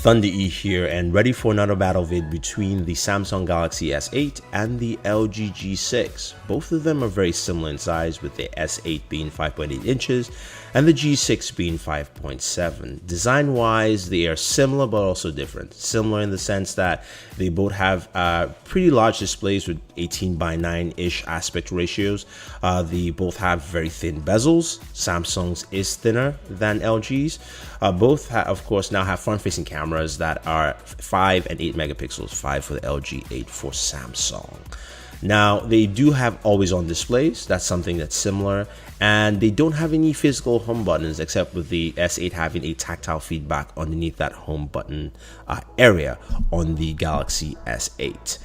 Thunder E here, and ready for another battle vid between the Samsung Galaxy S8 and the LG G6. Both of them are very similar in size, with the S8 being 5.8 inches and the G6 being 5.7. Design wise, they are similar but also different. Similar in the sense that they both have pretty large displays with 18:9-ish aspect ratios. They both have very thin bezels. Samsung's is thinner than LG's. Both of course now have front-facing cameras that are 5 and 8 megapixels, 5 for the LG, 8 for Samsung. Now, they do have always-on displays. That's something that's similar. And they don't have any physical home buttons, except with the S8 having a tactile feedback underneath that home button area on the Galaxy S8.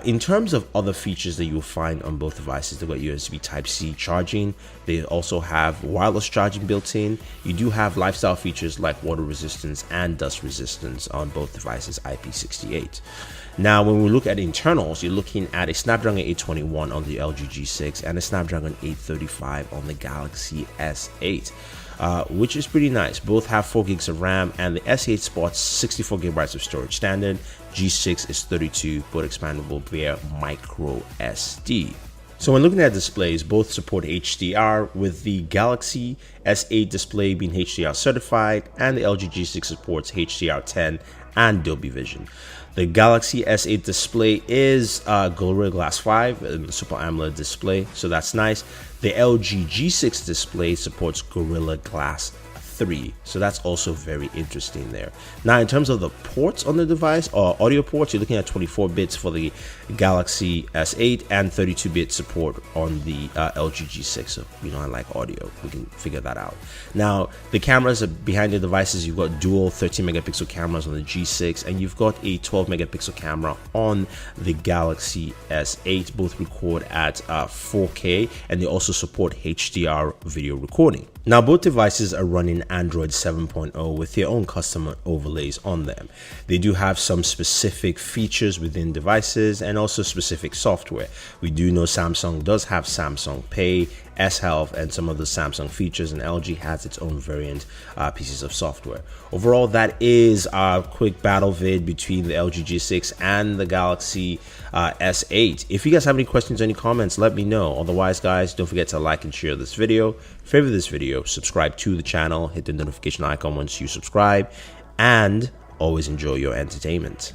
In terms of other features that you'll find on both devices, they've got USB Type-C charging. They also have wireless charging built in. You do have lifestyle features like water resistance and dust resistance on both devices, IP68. Now, when we look at internals, you're looking at a Snapdragon 821 on the LG G6 and a Snapdragon 835 on the Galaxy S8, which is pretty nice. Both have 4 gigs of RAM, and the S8 sports 64 gigabytes of storage standard. G6 is 32, both expandable via micro SD. So when looking at displays, both support HDR, with the Galaxy S8 display being HDR certified, and the LG G6 supports HDR10 and Dolby Vision. The Galaxy S8 display is Gorilla Glass 5, Super AMOLED display, so that's nice. The LG G6 display supports Gorilla Glass 3, so that's also very interesting there. Now, in terms of the ports on the device, or audio ports, you're looking at 24 bits for the Galaxy S8 and 32-bit support on the LG G6. So, I like audio, we can figure that out. Now, the cameras behind the devices, you've got dual 13-megapixel cameras on the G6, and you've got a 12-megapixel camera on the Galaxy S8. Both record at 4K, and they also support HDR video recording. Now, both devices are running Android 7.0 with their own custom overlays on them. They do have some specific features within devices and also specific software. We do know Samsung does have Samsung Pay, S-Health, and some of the Samsung features, and LG has its own variant pieces of software. Overall, that is our quick battle vid between the LG G6 and the Galaxy S8. If you guys have any questions or any comments, let me know. Otherwise, guys, don't forget to like and share this video, favorite this video, subscribe to the channel, hit the notification icon once you subscribe, and always enjoy your entertainment.